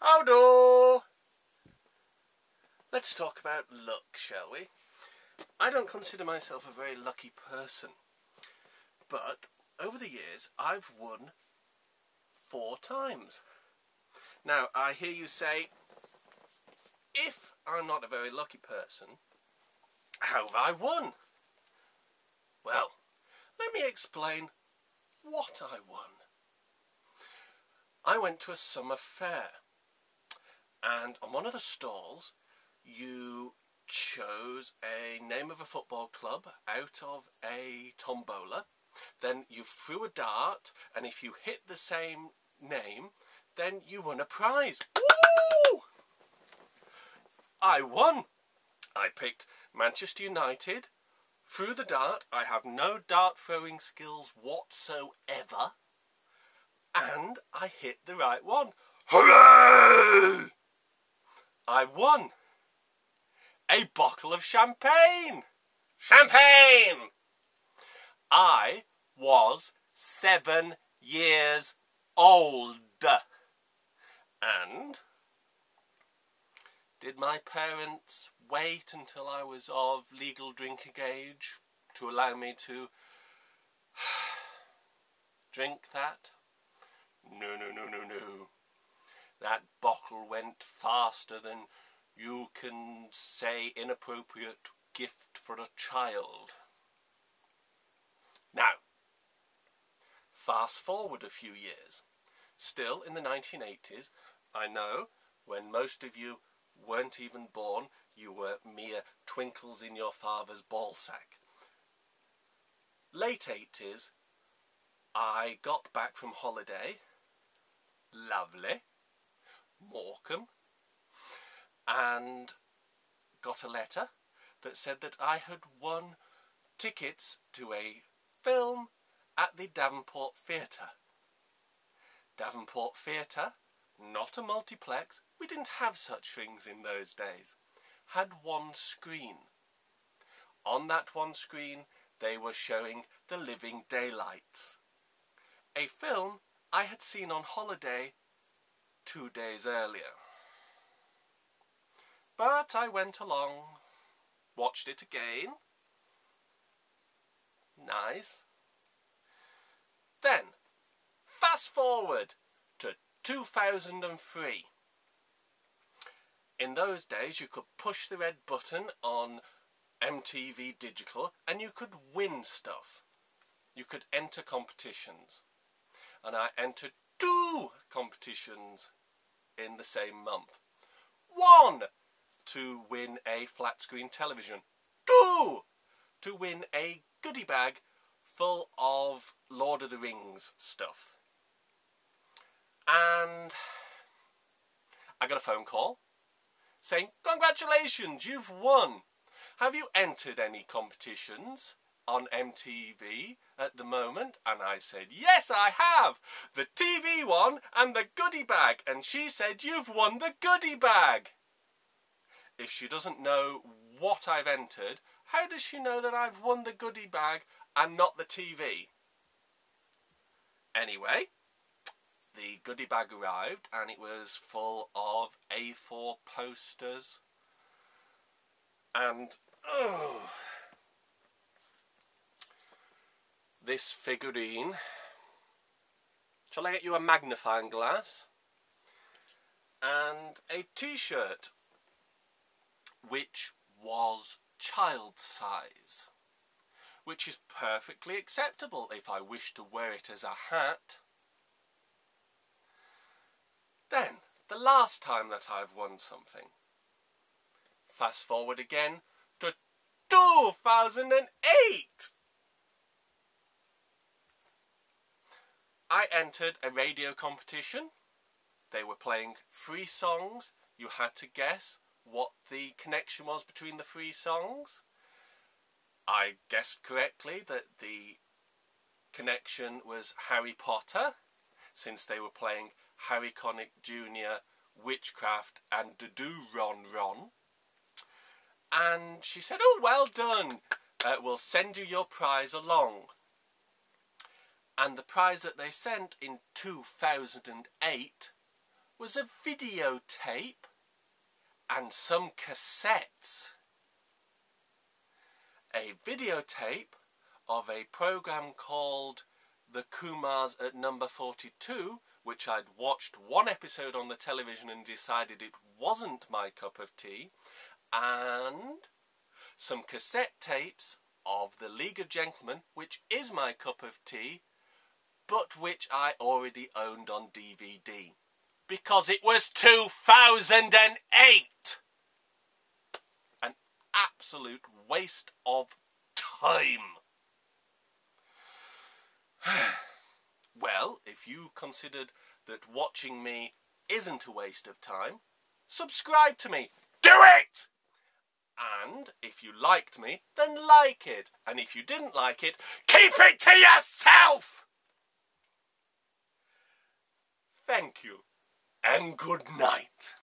Howdo! Let's talk about luck, shall we? I don't consider myself a very lucky person, but over the years I've won 4 times. Now, I hear you say, if I'm not a very lucky person, how have I won? Well, let me explain what I won. I went to a summer fair, and on one of the stalls you chose a name of a football club out of a tombola. Then you threw a dart, and if you hit the same name, then you won a prize. Woo! I won! I picked Manchester United. Threw the dart. I have no dart throwing skills whatsoever. And I hit the right one. Hooray! I won a bottle of champagne. Champagne! I was 7 years old. And did my parents wait until I was of legal drinking age to allow me to drink that? No. That bottle went faster than you can say inappropriate gift for a child. Now, fast forward a few years. Still in the 1980s, I know when most of you weren't even born, you were mere twinkles in your father's ballsack. Late 80s, I got back from holiday, lovely, Morecambe, and got a letter that said that I had won tickets to a film at the Davenport Theatre. Davenport Theatre, not a multiplex, we didn't have such things in those days, had one screen. On that one screen they were showing The Living Daylights, a film I had seen on holiday 2 days earlier. But I went along, watched it again. Nice. Then, fast forward to 2003. In those days you could push the red button on MTV Digital and you could win stuff. You could enter competitions. And I entered 2 competitions in the same month. 1, to win a flat screen television. 2, to win a goodie bag full of Lord of the Rings stuff. And I got a phone call saying, "Congratulations, you've won. Have you entered any competitions on MTV at the moment?" And I said, "Yes, I have. The TV one and the goodie bag." And she said, "You've won the goodie bag." If she doesn't know what I've entered, how does she know that I've won the goodie bag and not the TV? Anyway, the goodie bag arrived and it was full of A4 posters and this figurine. Shall I get you a magnifying glass? And a t-shirt which was child size, which is perfectly acceptable if I wish to wear it as a hat. Then, the last time that I've won something. Fast forward again to 2008. I entered a radio competition. They were playing 3 songs. You had to guess what the connection was between the 3 songs. I guessed correctly that the connection was Harry Potter, since they were playing Harry Connick Jr., Witchcraft and Do Ron Ron. And she said, "Oh, well done. We'll send you your prize along." And the prize that they sent in 2008 was a videotape and some cassettes. A videotape of a program called The Kumars at Number 42, which I'd watched one episode on the television and decided it wasn't my cup of tea, and some cassette tapes of The League of Gentlemen, which is my cup of tea, but which I already owned on DVD. Because it was 2008! An absolute waste of time. Well, if you considered that watching me isn't a waste of time, subscribe to me. Do it! And if you liked me, then like it. And if you didn't like it, keep it to yourself! Thank you, and good night.